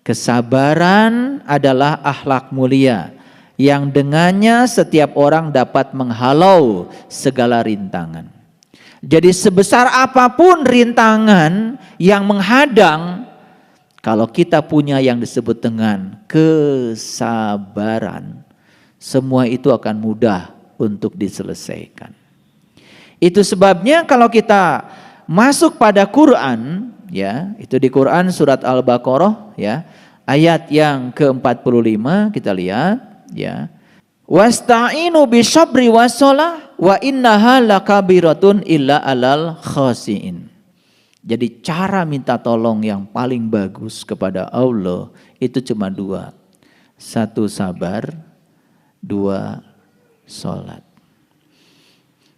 Kesabaran adalah akhlak mulia yang dengannya setiap orang dapat menghalau segala rintangan. Jadi sebesar apapun rintangan yang menghadang, kalau kita punya yang disebut dengan kesabaran, semua itu akan mudah untuk diselesaikan. Itu sebabnya kalau kita masuk pada Quran, ya, itu di Quran surat Al-Baqarah, ya, ayat yang ke-45 kita lihat, ya. Wasta'inu bisyabri wassalah wa innaha lakabiratun illa alal khasiin. Jadi cara minta tolong yang paling bagus kepada Allah itu cuma dua. Satu sabar, dua sholat.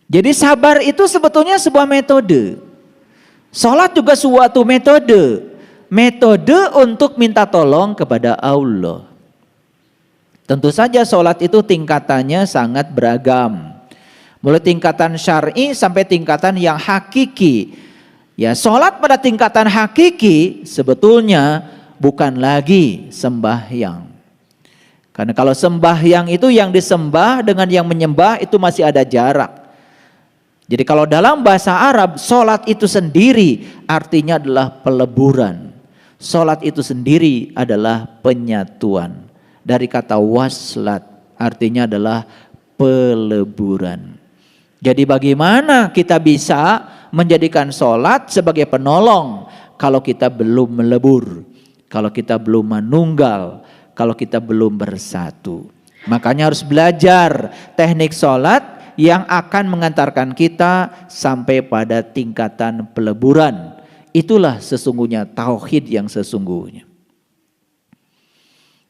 Jadi sabar itu sebetulnya sebuah metode. Sholat juga suatu metode. Metode untuk minta tolong kepada Allah. Tentu saja sholat itu tingkatannya sangat beragam. Mulai tingkatan syar'i sampai tingkatan yang hakiki. Ya, sholat pada tingkatan hakiki sebetulnya bukan lagi sembahyang. Karena kalau sembahyang itu yang disembah dengan yang menyembah itu masih ada jarak. Jadi kalau dalam bahasa Arab, sholat itu sendiri artinya adalah peleburan. Sholat itu sendiri adalah penyatuan. Dari kata waslat artinya adalah peleburan. Jadi bagaimana kita bisa menjadikan sholat sebagai penolong kalau kita belum melebur, kalau kita belum menunggal, kalau kita belum bersatu. Makanya harus belajar teknik sholat yang akan mengantarkan kita sampai pada tingkatan peleburan. Itulah sesungguhnya tauhid yang sesungguhnya.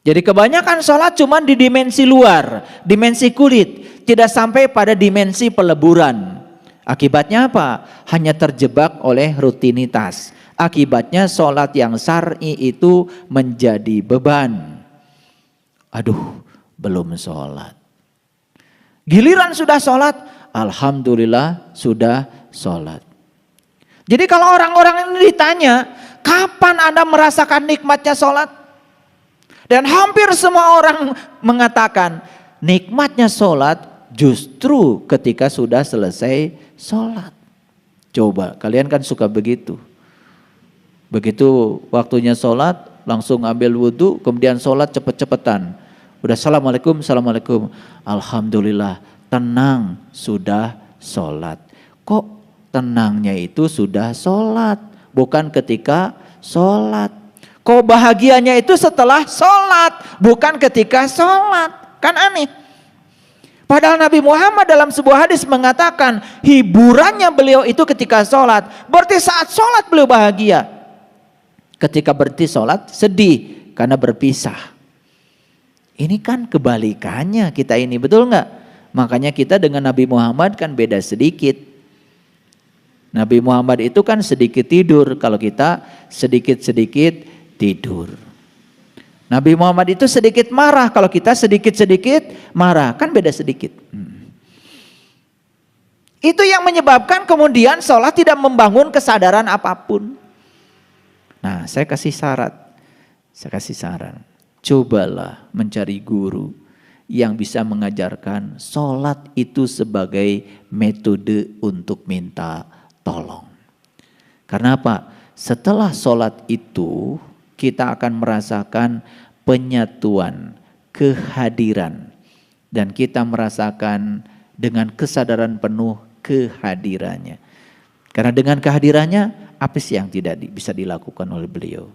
Jadi kebanyakan sholat cuma di dimensi luar, dimensi kulit, tidak sampai pada dimensi peleburan. Akibatnya apa? Hanya terjebak oleh rutinitas. Akibatnya sholat yang syar'i itu menjadi beban. Aduh, belum sholat. Giliran sudah sholat, alhamdulillah sudah sholat. Jadi kalau orang-orang ini ditanya, kapan Anda merasakan nikmatnya sholat? Dan hampir semua orang mengatakan, nikmatnya sholat justru ketika sudah selesai sholat. Coba, kalian kan suka begitu. Begitu waktunya sholat, langsung ambil wudhu, kemudian sholat cepet-cepetan. Udah assalamualaikum, assalamualaikum. Alhamdulillah, tenang sudah sholat. Kok tenangnya itu sudah sholat, bukan ketika sholat. Kok bahagianya itu setelah sholat, bukan ketika sholat. Kan aneh. Padahal Nabi Muhammad dalam sebuah hadis mengatakan hiburannya beliau itu ketika sholat. Berarti saat sholat beliau bahagia. Ketika berhenti sholat sedih karena berpisah. Ini kan kebalikannya kita ini, betul nggak? Makanya kita dengan Nabi Muhammad kan beda sedikit. Nabi Muhammad itu kan sedikit tidur, kalau kita sedikit-sedikit tidur. Nabi Muhammad itu sedikit marah, kalau kita sedikit-sedikit marah, kan beda sedikit. Itu yang menyebabkan kemudian sholat tidak membangun kesadaran apapun. Nah, saya kasih saran. Cobalah mencari guru yang bisa mengajarkan sholat itu sebagai metode untuk minta tolong. Karena apa? Setelah sholat itu kita akan merasakan penyatuan, kehadiran. Dan kita merasakan dengan kesadaran penuh kehadirannya. Karena dengan kehadirannya, apa sih yang tidak bisa dilakukan oleh beliau?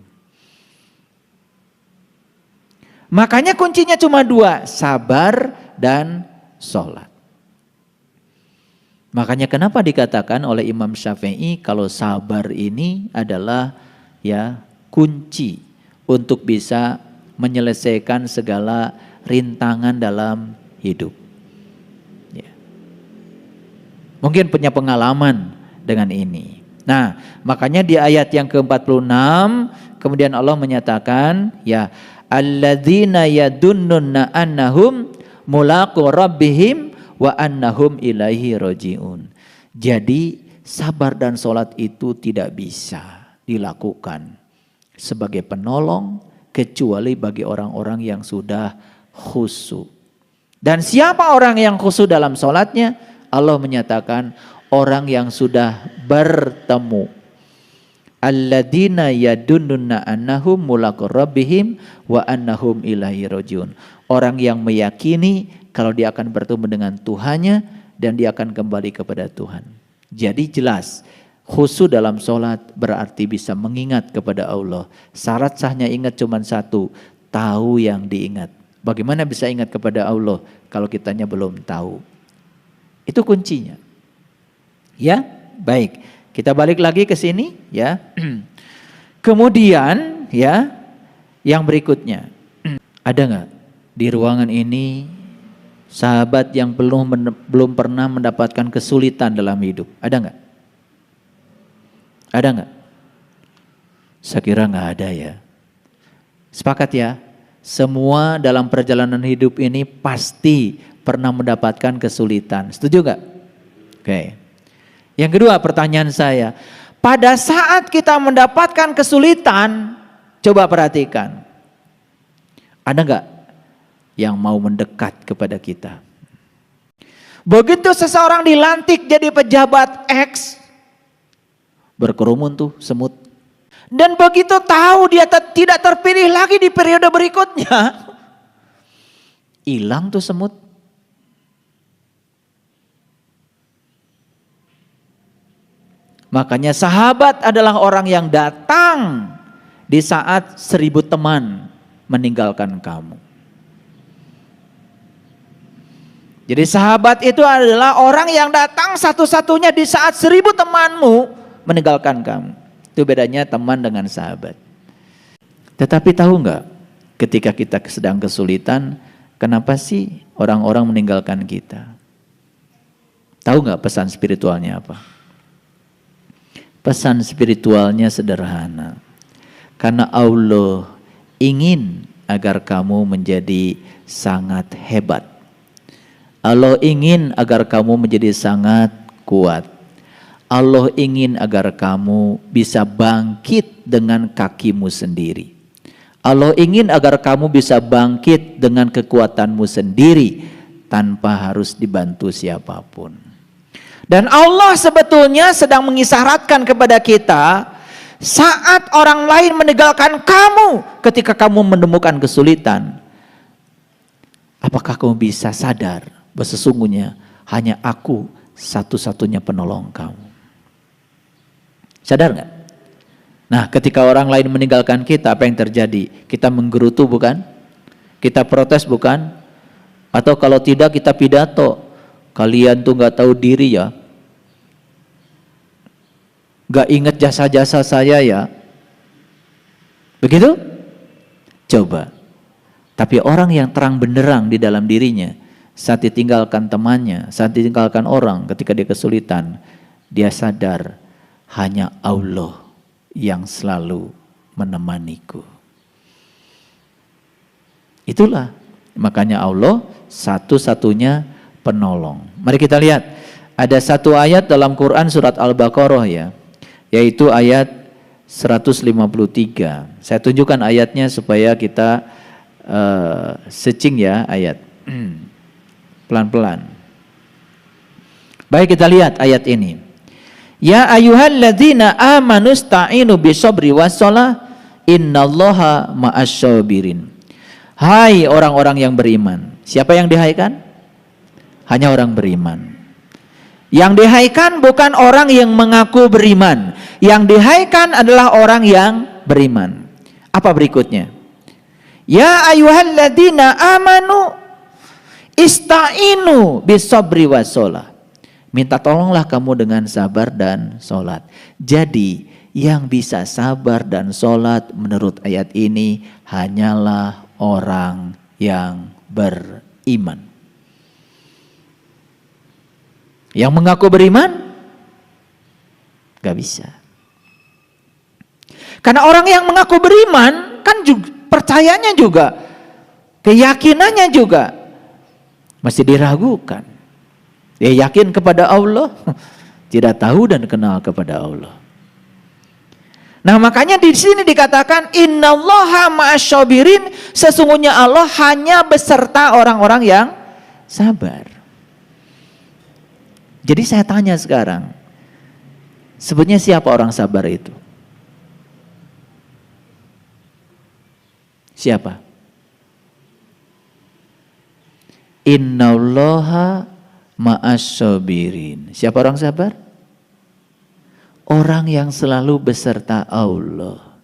Makanya kuncinya cuma dua, sabar dan sholat. Makanya kenapa dikatakan oleh Imam Syafi'i kalau sabar ini adalah ya kunci untuk bisa menyelesaikan segala rintangan dalam hidup. Ya. Mungkin punya pengalaman dengan ini. Nah, makanya di ayat yang ke-46 kemudian Allah menyatakan ya alladzina yadunnuna annahum mulaqu rabbihim wa annahum ilaihi rajiun. Jadi sabar dan sholat itu tidak bisa dilakukan sebagai penolong kecuali bagi orang-orang yang sudah khusyuk. Dan siapa orang yang khusyuk dalam sholatnya? Allah menyatakan orang yang sudah bertemu. Alladzina yadunnuna annahum mulaqu rabbihim wa annahum ilaihi rajiun. Orang yang meyakini kalau dia akan bertemu dengan Tuhannya dan dia akan kembali kepada Tuhan. Jadi jelas, khusyuk dalam sholat berarti bisa mengingat kepada Allah. Syarat sahnya ingat cuma satu, tahu yang diingat. Bagaimana bisa ingat kepada Allah kalau kitanya belum tahu? Itu kuncinya. Ya, baik. Kita balik lagi ke sini, ya. Kemudian, ya, yang berikutnya, ada nggak di ruangan ini sahabat yang belum pernah mendapatkan kesulitan dalam hidup? Ada nggak? Ada nggak? Saya kira nggak ada ya. Sepakat ya? Semua dalam perjalanan hidup ini pasti pernah mendapatkan kesulitan. Setuju nggak? Oke. Yang kedua pertanyaan saya, pada saat kita mendapatkan kesulitan, coba perhatikan. Ada nggak yang mau mendekat kepada kita? Begitu seseorang dilantik jadi pejabat X, berkerumun tuh semut. Dan begitu tahu dia tidak terpilih lagi di periode berikutnya, hilang tuh semut. Makanya sahabat adalah orang yang datang di saat 1000 teman meninggalkan kamu. Jadi sahabat itu adalah orang yang datang satu-satunya di saat 1000 temanmu meninggalkan kamu. Itu bedanya teman dengan sahabat. Tetapi tahu nggak, ketika kita sedang kesulitan, kenapa sih orang-orang meninggalkan kita? Tahu nggak pesan spiritualnya apa? Pesan spiritualnya sederhana. Karena Allah ingin agar kamu menjadi sangat hebat. Allah ingin agar kamu menjadi sangat kuat. Allah ingin agar kamu bisa bangkit dengan kakimu sendiri. Allah ingin agar kamu bisa bangkit dengan kekuatanmu sendiri tanpa harus dibantu siapapun. Dan Allah sebetulnya sedang mengisyaratkan kepada kita, saat orang lain meninggalkan kamu ketika kamu menemukan kesulitan, apakah kamu bisa sadar bahwa sesungguhnya hanya aku satu-satunya penolong kamu? Sadar nggak? Nah, ketika orang lain meninggalkan kita, apa yang terjadi? Kita menggerutu bukan? Kita protes bukan? Atau kalau tidak kita pidato, kalian tuh nggak tahu diri ya, nggak ingat jasa-jasa saya ya, begitu? Coba. Tapi orang yang terang benderang di dalam dirinya, saat ditinggalkan temannya, saat ditinggalkan orang, ketika dia kesulitan, dia sadar hanya Allah yang selalu menemaniku. Itulah makanya Allah satu-satunya penolong. Mari kita lihat, ada satu ayat dalam Quran surat Al-Baqarah ya, yaitu ayat 153. Saya tunjukkan ayatnya supaya kita searching ya ayat. Pelan-pelan. Baik, kita lihat ayat ini. Ya ayyuhalladzina amanu sta'inu bisabri wassalah innallaha ma'asyabirin. Hai orang-orang yang beriman. Siapa yang dihaikan? Hanya orang beriman. Yang dihaikan bukan orang yang mengaku beriman. Yang dihaikan adalah orang yang beriman. Apa berikutnya? Ya ayyuhalladzina amanu ista'inu bisabri wassalah. Minta tolonglah kamu dengan sabar dan sholat. Jadi yang bisa sabar dan sholat menurut ayat ini hanyalah orang yang beriman. Yang mengaku beriman gak bisa. Karena orang yang mengaku beriman kan juga, percayanya juga, keyakinannya juga masih diragukan. Dia yakin kepada Allah, tidak tahu dan kenal kepada Allah. Nah, makanya di sini dikatakan innallaha ma'asyabirin, sesungguhnya Allah hanya beserta orang-orang yang sabar. Jadi saya tanya sekarang, sebetulnya siapa orang sabar itu? Siapa? Innallaha ma'asyabirin. Siapa orang sabar? Orang yang selalu beserta Allah.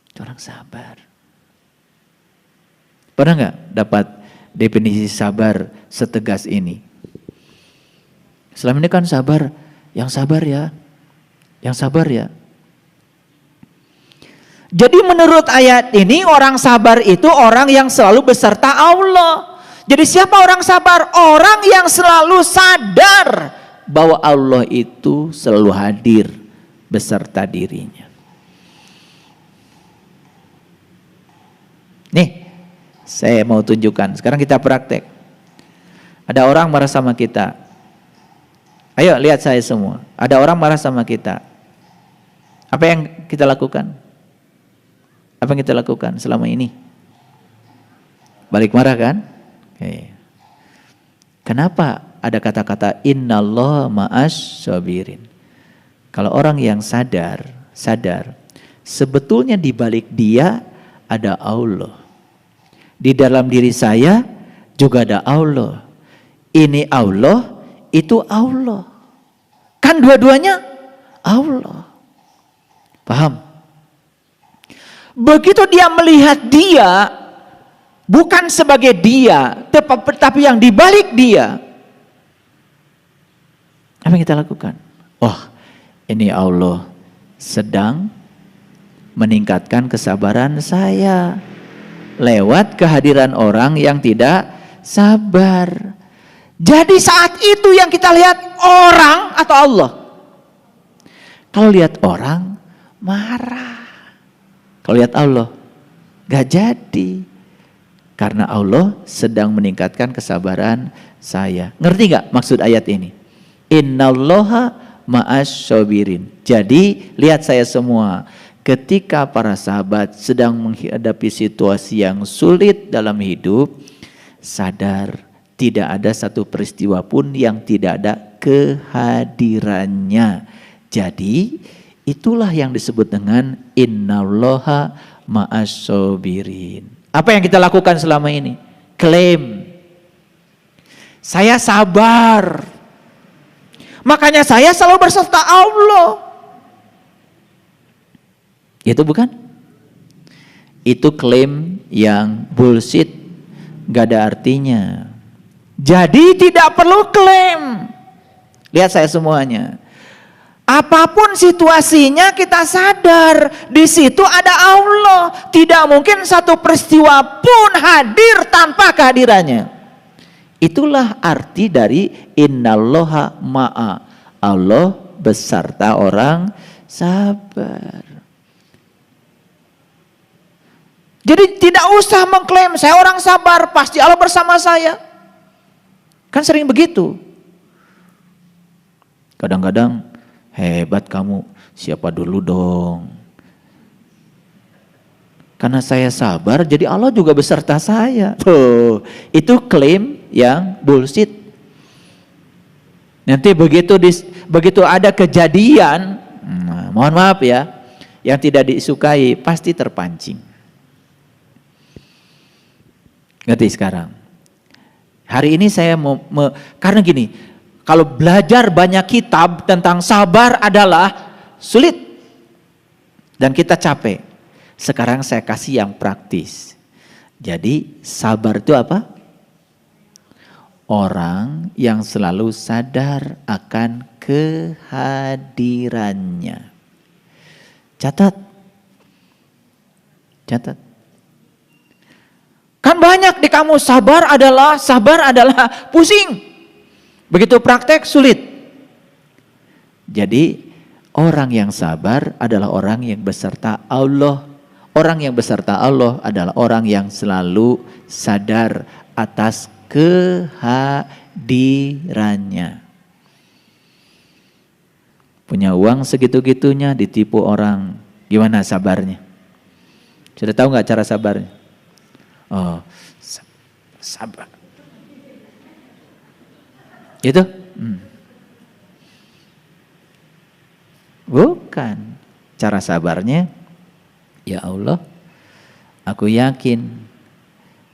Itu orang sabar. Pernah nggak dapat definisi sabar setegas ini? Selama ini kan sabar, yang sabar ya, yang sabar ya. Jadi menurut ayat ini orang sabar itu orang yang selalu beserta Allah. Jadi siapa orang sabar? Orang yang selalu sadar bahwa Allah itu selalu hadir beserta dirinya. Nih, saya mau tunjukkan. Sekarang kita praktek. Ada orang marah sama kita. Ayo lihat saya semua. Ada orang marah sama kita. Apa yang kita lakukan? Apa yang kita lakukan selama ini? Balik marah kan? Okay. Kenapa ada kata-kata innallaha ma'as sabirin? Kalau orang yang sadar sebetulnya di balik dia ada Allah. Di dalam diri saya juga ada Allah. Ini Allah, itu Allah. Kan dua-duanya Allah. Paham? Begitu dia melihat dia bukan sebagai dia, tetapi yang dibalik dia. Apa yang kita lakukan? Oh, ini Allah sedang meningkatkan kesabaran saya lewat kehadiran orang yang tidak sabar. Jadi saat itu yang kita lihat orang atau Allah? Kalau lihat orang marah. Kalau lihat Allah gak jadi. Karena Allah sedang meningkatkan kesabaran saya. Ngerti gak maksud ayat ini? Innallaha ma'asyabirin. Jadi lihat saya semua. Ketika para sahabat sedang menghadapi situasi yang sulit dalam hidup, sadar tidak ada satu peristiwa pun yang tidak ada kehadirannya. Jadi itulah yang disebut dengan innallaha ma'asyabirin. Apa yang kita lakukan selama ini? Klaim. Saya sabar. Makanya saya selalu berserta Allah. Itu bukan? Itu klaim yang bullshit. Gak ada artinya. Jadi tidak perlu klaim. Lihat saya semuanya. Apapun situasinya kita sadar di situ ada Allah. Tidak mungkin satu peristiwa pun hadir tanpa kehadirannya. Itulah arti dari innallaha ma'a. Allah beserta orang sabar. Jadi tidak usah mengklaim saya orang sabar, pasti Allah bersama saya. Kan sering begitu. Kadang-kadang hebat kamu, siapa dulu dong. Karena saya sabar, jadi Allah juga beserta saya. Tuh, itu klaim yang bullshit. Nanti begitu ada kejadian, mohon maaf ya, yang tidak disukai, pasti terpancing. Ngerti sekarang? Hari ini saya karena gini, kalau belajar banyak kitab tentang sabar adalah sulit. Dan kita capek. Sekarang saya kasih yang praktis. Jadi sabar itu apa? Orang yang selalu sadar akan kehadirannya. Catat. Catat. Kan banyak di kamus sabar adalah pusing. Begitu praktek sulit. Jadi orang yang sabar adalah orang yang beserta Allah. Orang yang beserta Allah adalah orang yang selalu sadar atas kehadirannya. Punya uang segitu-gitunya ditipu orang. Gimana sabarnya? Sudah tahu nggak cara sabarnya? Oh, sabar. Itu? Bukan. Cara sabarnya, ya Allah, aku yakin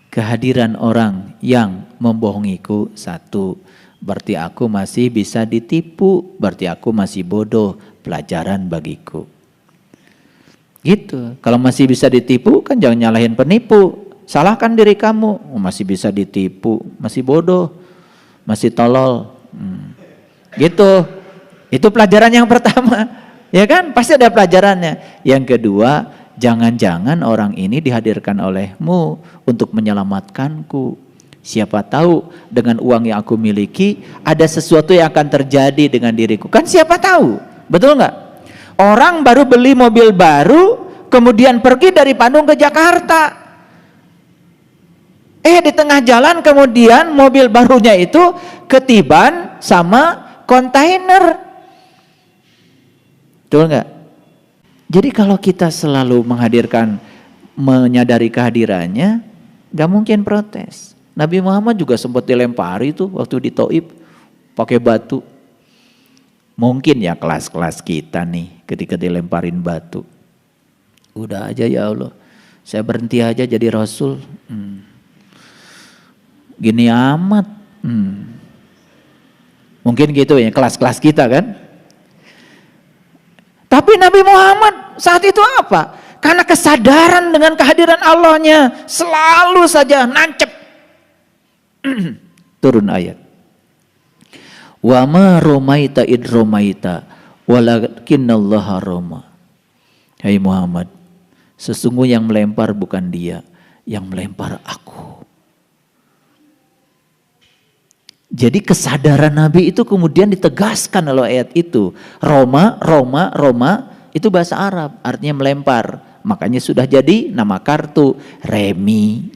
kehadiran orang yang membohongiku satu, berarti aku masih bisa ditipu, berarti aku masih bodoh, pelajaran bagiku. Gitu. Kalau masih bisa ditipu kan jangan nyalahin penipu, salahkan diri kamu. Oh, masih bisa ditipu, masih bodoh, masih tolol. Gitu. Itu pelajaran yang pertama, ya kan? Pasti ada pelajarannya. Yang kedua, jangan-jangan orang ini dihadirkan olehmu untuk menyelamatkanku. Siapa tahu dengan uang yang aku miliki ada sesuatu yang akan terjadi dengan diriku. Kan siapa tahu, betul nggak? Orang baru beli mobil baru, kemudian pergi dari Bandung ke Jakarta. Di tengah jalan kemudian mobil barunya itu ketiban sama kontainer. Betul nggak? Jadi kalau kita selalu menyadari kehadirannya, nggak mungkin protes. Nabi Muhammad juga sempat dilempari tuh waktu di Taif pakai batu. Mungkin ya kelas-kelas kita nih ketika dilemparin batu. Udah aja ya Allah, saya berhenti aja jadi Rasul. Gini amat. Mungkin gitu ya kelas-kelas kita kan. Tapi Nabi Muhammad saat itu apa? Karena kesadaran dengan kehadiran Allahnya selalu saja nancep. Turun ayat. Wa ma romaita id romaita walakinnallaha roma. Hai Muhammad, sesungguhnya yang melempar bukan dia, yang melempar aku. Jadi kesadaran Nabi itu kemudian ditegaskan oleh ayat itu. Roma itu bahasa Arab, artinya melempar. Makanya sudah jadi nama kartu remi.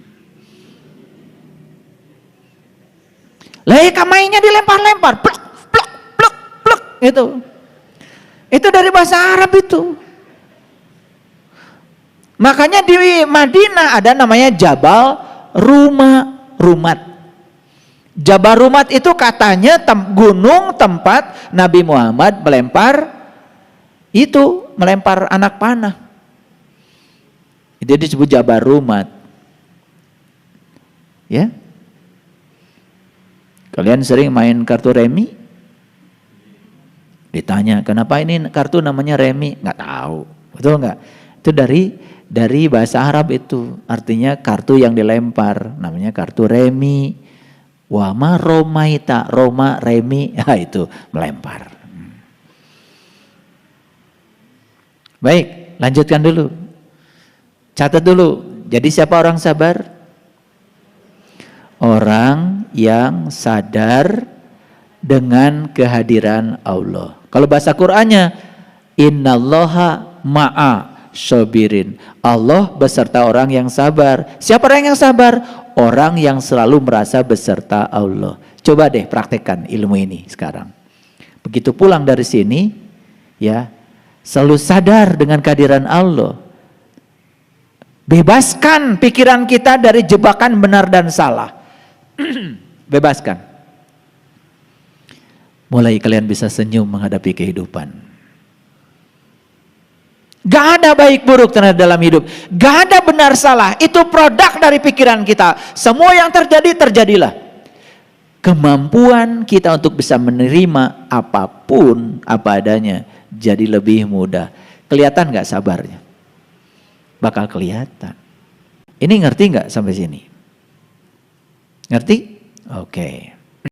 Mainnya dilempar-lempar, plek, plek, plek, plek, gitu. Itu dari bahasa Arab itu. Makanya di Madinah ada namanya Jabal Rumat. Jabal Rumat itu katanya gunung tempat Nabi Muhammad melempar anak panah. Itu disebut Jabal Rumat. Ya. Kalian sering main kartu remi? Ditanya, kenapa ini kartu namanya remi? Nggak tahu, betul nggak? Itu dari bahasa Arab itu, artinya kartu yang dilempar, namanya kartu remi. Wama romaita, Roma remi, itu melempar. Baik, lanjutkan dulu. Catat dulu. Jadi siapa orang sabar? Orang yang sadar dengan kehadiran Allah. Kalau bahasa Qur'annya, innallaha ma'a sabirin. Allah beserta orang yang sabar. Siapa orang yang sabar? Orang yang selalu merasa beserta Allah. Coba deh praktekkan ilmu ini sekarang. Begitu pulang dari sini, ya, selalu sadar dengan kehadiran Allah. Bebaskan pikiran kita dari jebakan benar dan salah. Bebaskan. Mulai kalian bisa senyum menghadapi kehidupan. Gak ada baik buruk terhadap dalam hidup. Gak ada benar salah. Itu produk dari pikiran kita. Semua yang terjadi, terjadilah. Kemampuan kita untuk bisa menerima apapun apa adanya jadi lebih mudah. Kelihatan gak sabarnya? Bakal kelihatan. Ini ngerti gak sampai sini? Ngerti? Oke.